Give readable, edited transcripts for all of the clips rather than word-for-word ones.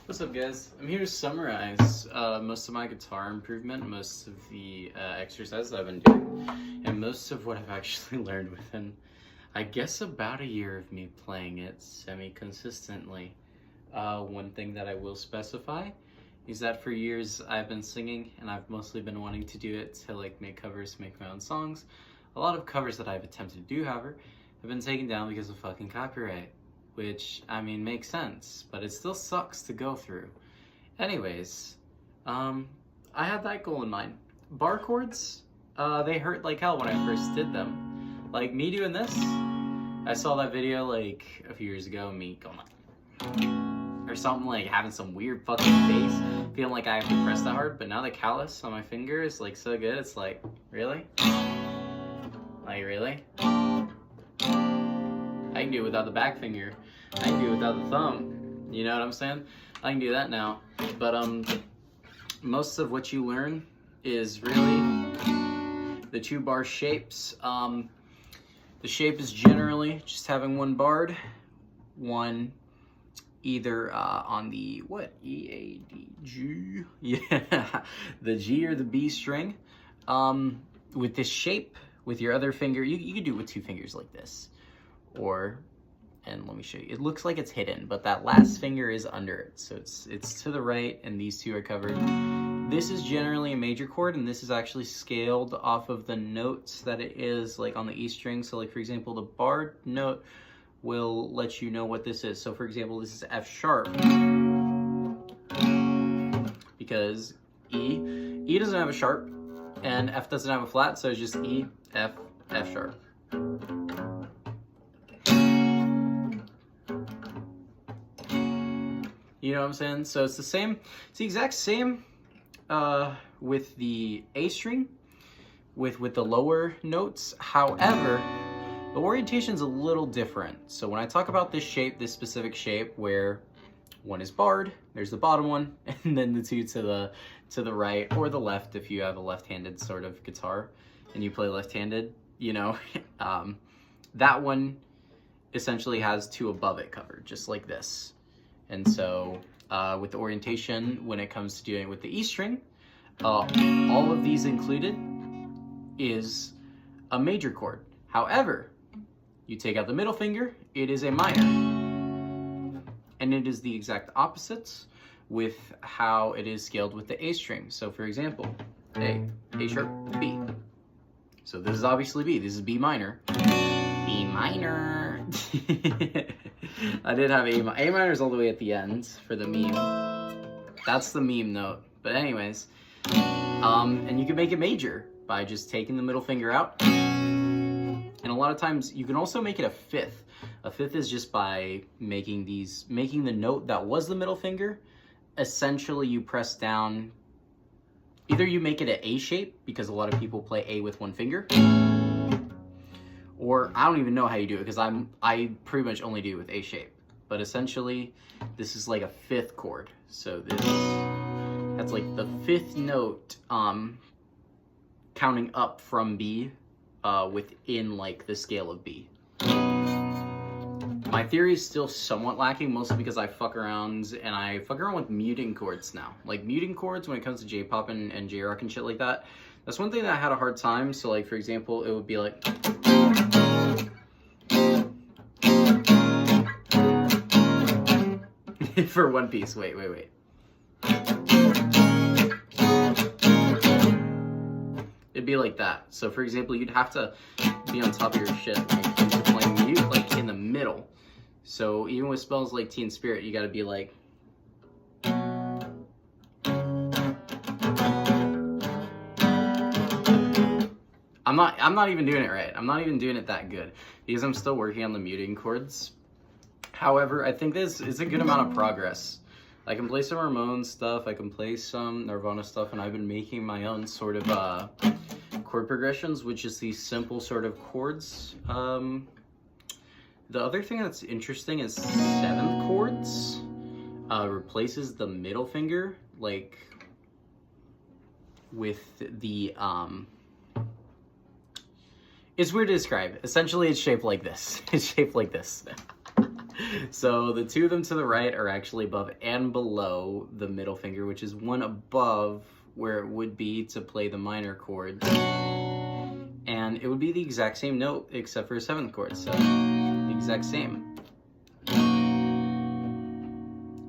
What's up, guys? I'm here to summarize most of my guitar improvement, most of the exercises I've been doing, and most of what I've actually learned within, I guess, about a year of me playing it semi-consistently. One thing that I will specify is that for years I've been singing, and I've mostly been wanting to do it to make covers, make my own songs. A lot of covers that I've attempted to do, however, have been taken down because of fucking copyright. Which, I mean, makes sense, but it still sucks to go through. Anyways, I had that goal in mind. Bar chords, they hurt like hell when I first did them. Like, me doing this, I saw that video, a few years ago, me going or something, having some weird fucking bass, feeling like I have to press that hard, but now the callus on my finger is, so good, it's like, really? Really? I can do it without the back finger. I can do it without the thumb. You know what I'm saying? I can do that now. But most of what you learn is really the 2-bar shapes. The shape is generally just having one barred, one either on the E, A, D, G, yeah, the G or the B string. With this shape, with your other finger, you can do it with 2 fingers like this. And let me show you, it looks like it's hidden, but that last finger is under it, so it's to the right, and these 2 are covered. This is generally a major chord, and this is actually scaled off of the notes that it is, on the E string. So for example, the barred note will let you know what this is. So for example, this is F sharp, because E doesn't have a sharp, and F doesn't have a flat, so it's just E, F, F sharp. You know what I'm saying? So it's the exact same with the A string, with the lower notes. However, the orientation's a little different. So when I talk about this shape, this specific shape, where one is barred, there's the bottom one, and then the 2 to the right or the left if you have a left-handed sort of guitar and you play left-handed, that one essentially has 2 above it covered, just like this. And so with the orientation, when it comes to doing it with the E string, all of these included is a major chord. However, you take out the middle finger, it is a minor. And it is the exact opposites with how it is scaled with the A string. So for example, A sharp, B. So this is obviously B, this is B minor. B minor. I did have A minor is all the way at the end for the meme. That's the meme note. But anyways, and you can make it major by just taking the middle finger out. And a lot of times you can also make it a 5th. A 5th is just by making the note that was the middle finger. Essentially, you press down. Either you make it an A shape, because a lot of people play A with 1 finger. Or I don't even know how you do it, because I pretty much only do it with A shape. But essentially, this is like a 5th chord. So that's like the 5th note, counting up from B, within the scale of B. My theory is still somewhat lacking, mostly because I fuck around with muting chords now. Muting chords when it comes to J-pop and J-rock and shit like that. That's one thing that I had a hard time. So for example, it would be for one piece, wait. It'd be like that. So for example, you'd have to be on top of your shit when you're playing mute, in the middle. So even with spells like Teen Spirit, you gotta be I'm not even doing it right. I'm not even doing it that good because I'm still working on the muting chords. However, I think this is a good amount of progress. I can play some Ramones stuff, I can play some Nirvana stuff, and I've been making my own sort of chord progressions, which is these simple sort of chords. The other thing that's interesting is 7th chords replaces the middle finger, with the It's weird to describe. Essentially, it's shaped like this. It's shaped like this. So the two of them to the right are actually above and below the middle finger, which is one above where it would be to play the minor chord. And it would be the exact same note except for a seventh chord, so the exact same.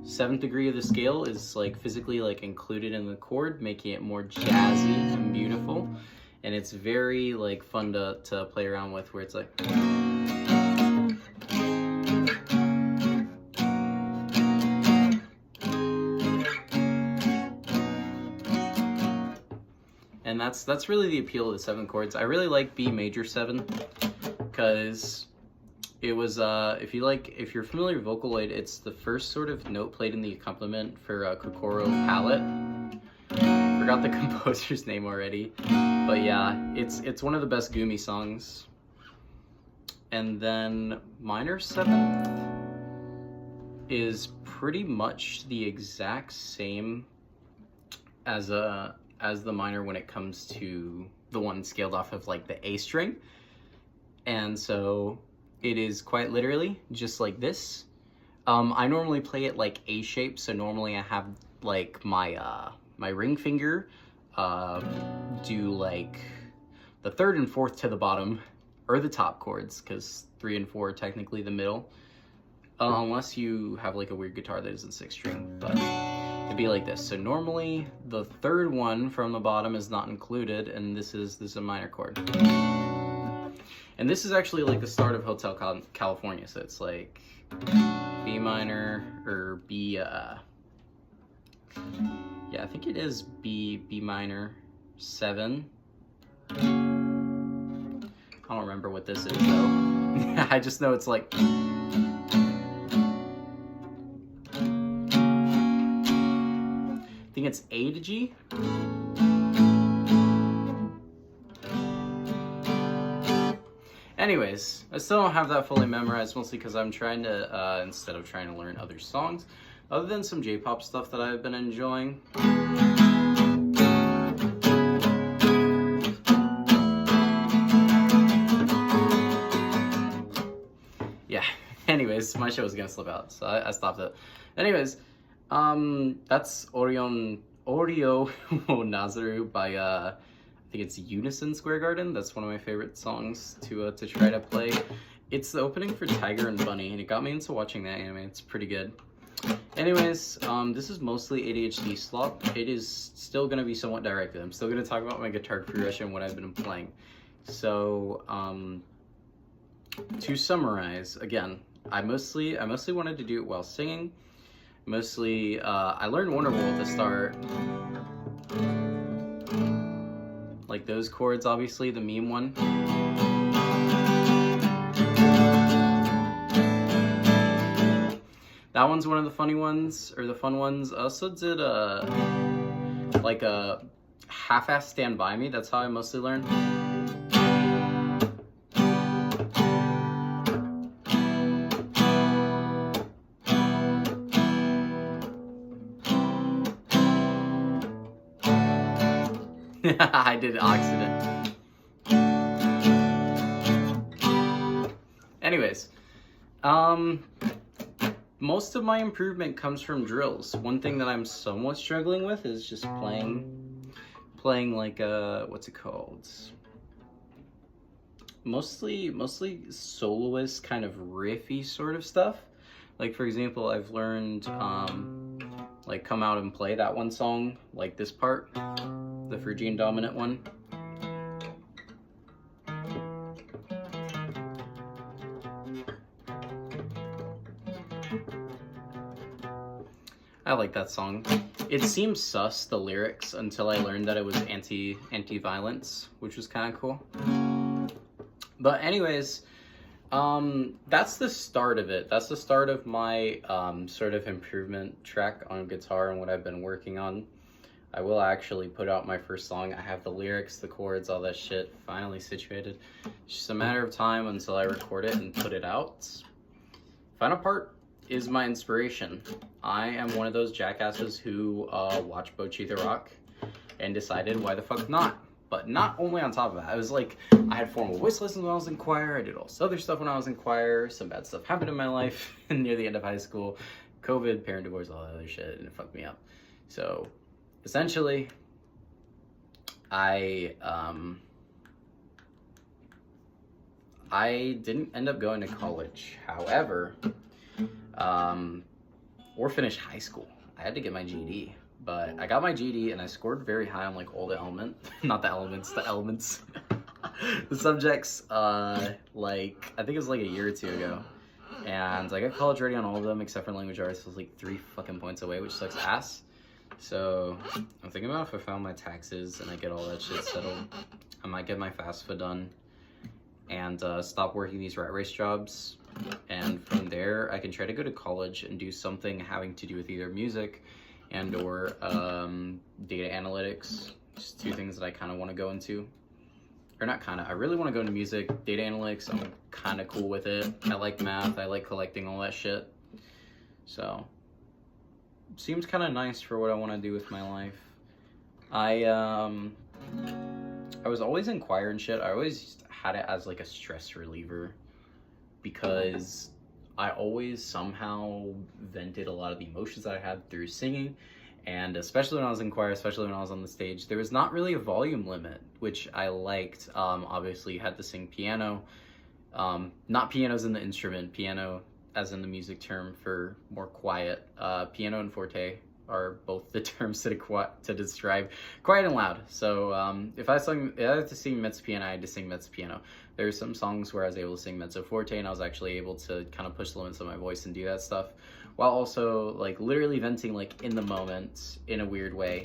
Seventh degree of the scale is like physically like included in the chord, making it more jazzy and beautiful. And it's very like fun to play around with, where it's like, and that's really the appeal of the seven chords. I really like B major 7 because it was if you're familiar with Vocaloid, it's the first sort of note played in the accompaniment for Kokoro Palette. Forgot the composer's name already, but yeah, it's one of the best Gumi songs. And then minor 7th is pretty much the exact same as the minor when it comes to the one scaled off of like the A string. And so it is quite literally just like this. I normally play it like A shape, so normally I have like my my ring finger do like the 3rd and 4th to the bottom, or the top chords, because 3 and 4 are technically the middle, unless you have like a weird guitar that is in 6th string, but it'd be like this. So normally the 3rd one from the bottom is not included, and this is a minor chord. And this is actually like the start of Hotel California, so it's like B minor, or B, yeah, I think it is B minor 7. I don't remember what this is though. I just know it's like, I think it's A to G. Anyways, I still don't have that fully memorized, mostly because I'm trying to, instead of trying to learn other songs, other than some J-pop stuff that I've been enjoying. Yeah, anyways, my show was gonna slip out, so I stopped it. Anyways, that's Oreo Nazaru by, I think it's Unison Square Garden. That's one of my favorite songs to try to play. It's the opening for Tiger and Bunny, and it got me into watching that anime. It's pretty good. Anyways, this is mostly ADHD slop. It is still going to be somewhat directed. I'm still going to talk about my guitar progression, what I've been playing. So, to summarize, again, I mostly wanted to do it while singing. Mostly, I learned Wonderwall to start. Like those chords, obviously, the meme one. That one's one of the funny ones, or the fun ones. I also did like a half-ass Stand By Me. That's how I mostly learned. I did Accident. Anyways, most of my improvement comes from drills. One thing that I'm somewhat struggling with is just playing like what's it called? Mostly soloist kind of riffy sort of stuff. Like for example, I've learned like Come Out and Play, that one song, like this part, the Phrygian dominant one. I like that song. It seemed sus, the lyrics, until I learned that it was anti-violence, which was kind of cool. But anyways, that's the start of it. That's the start of my sort of improvement track on guitar and what I've been working on. I will actually put out my first song. I have the lyrics, the chords, all that shit finally situated. It's just a matter of time until I record it and put it out. Final part is my inspiration. I am one of those jackasses who watched Bocchi the Rock and decided, why the fuck not? But not only on top of that, I was like, I had formal voice lessons when I was in choir. I did all this other stuff when I was in choir. Some bad stuff happened in my life near the end of high school. COVID, parent divorce, all that other shit, and it fucked me up. So essentially, I didn't end up going to college. However, or finish high school. I had to get my GED. But I got my GED and I scored very high on like all the not the elements, the elements, the subjects, like, I think it was like a year or two ago. And I got college ready on all of them except for language arts. It was like 3 fucking points away, which sucks ass. So I'm thinking about if I found my taxes and I get all that shit settled, I might get my FAFSA done and stop working these rat race jobs. And from there, I can try to go to college and do something having to do with either music and or data analytics. Just 2 things that I kind of want to go into. Or not kind of, I really want to go into music. Data analytics, I'm kind of cool with it. I like math, I like collecting all that shit. So, seems kind of nice for what I want to do with my life. I was always in choir and shit. I always had it as like a stress reliever because I always somehow vented a lot of the emotions that I had through singing, and especially when I was in choir, especially when I was on the stage, there was not really a volume limit, which I liked. Obviously, you had to sing piano, not piano as in the instrument, piano as in the music term for more quiet. Piano and forte are both the terms to describe quiet and loud. So if I had to sing mezzo piano, I had to sing mezzo piano. There are some songs where I was able to sing mezzo forte, and I was actually able to kind of push the limits of my voice and do that stuff, while also like literally venting like in the moment in a weird way.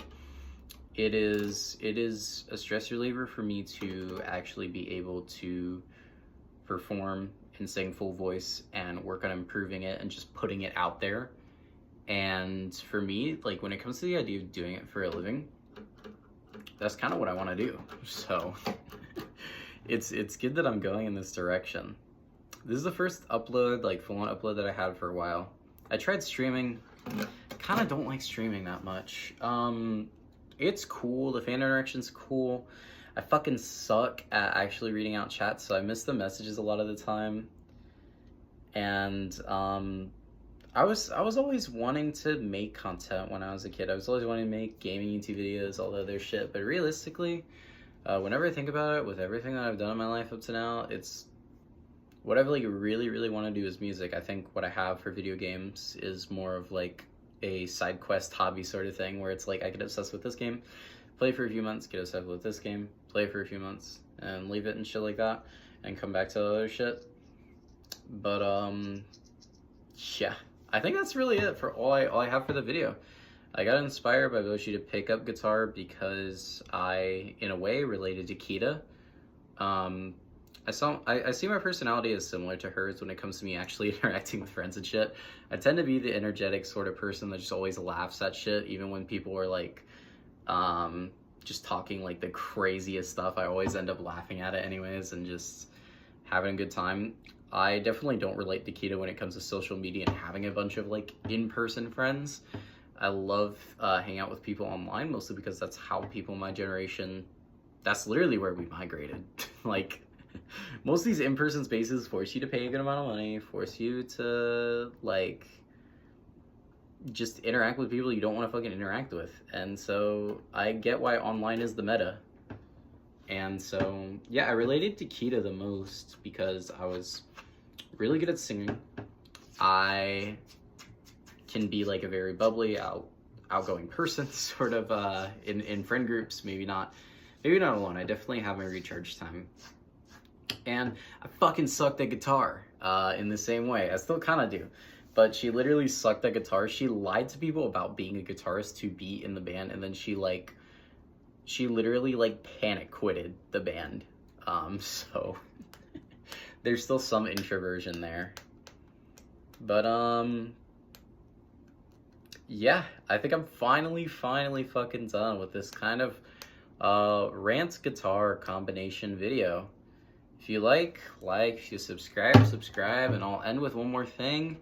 It is a stress reliever for me to actually be able to perform and sing full voice and work on improving it and just putting it out there. And for me, like when it comes to the idea of doing it for a living, that's kind of what I want to do. So it's good that I'm going in this direction. This is the first upload, like full-on upload that I had for a while. I tried streaming. Kind of don't like streaming that much. It's cool. The fan interaction's cool. I fucking suck at actually reading out chats, so I miss the messages a lot of the time. And I was always wanting to make content when I was a kid. I was always wanting to make gaming YouTube videos, all the other shit. But realistically, whenever I think about it, with everything that I've done in my life up to now, it's what I really, really want to do is music. I think what I have for video games is more of like a side quest hobby sort of thing, where it's like I get obsessed with this game, play for a few months, get obsessed with this game, play for a few months, and leave it and shit like that, and come back to the other shit. But yeah, I think that's really it for all I have for the video. I got inspired by Boshi to pick up guitar because I, in a way, related to Kita. I see my personality as similar to hers when it comes to me actually interacting with friends and shit. I tend to be the energetic sort of person that just always laughs at shit, even when people are like, just talking like the craziest stuff. I always end up laughing at it anyways and just having a good time. I definitely don't relate to Kita when it comes to social media and having a bunch of like in-person friends. I love hanging out with people online, mostly because that's how people in my generation, that's literally where we migrated. Like, most of these in-person spaces force you to pay a good amount of money, force you to, like, just interact with people you don't want to fucking interact with. And so I get why online is the meta. And so, yeah, I related to Kita the most because I was really good at singing. I can be like a very bubbly, outgoing person, sort of in friend groups. Maybe not alone. I definitely have my recharge time. And I fucking sucked at guitar in the same way. I still kind of do. But she literally sucked at guitar. She lied to people about being a guitarist to be in the band, and then she literally like panic quitted the band. So there's still some introversion there. But yeah, I think I'm finally fucking done with this kind of rant guitar combination video. If you like, if you subscribe, and I'll end with one more thing.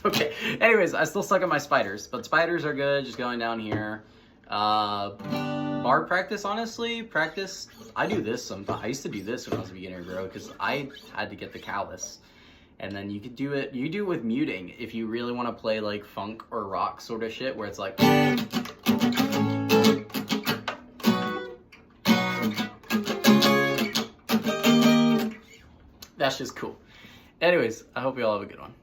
Okay, anyways, I still suck at my spiders, but spiders are good, just going down here. Bar practice, honestly, I do this sometimes. I used to do this when I was a beginner, bro, because I had to get the callus. And then you could do it with muting if you really want to play like funk or rock sort of shit, where it's like... That's just cool. Anyways, I hope you all have a good one.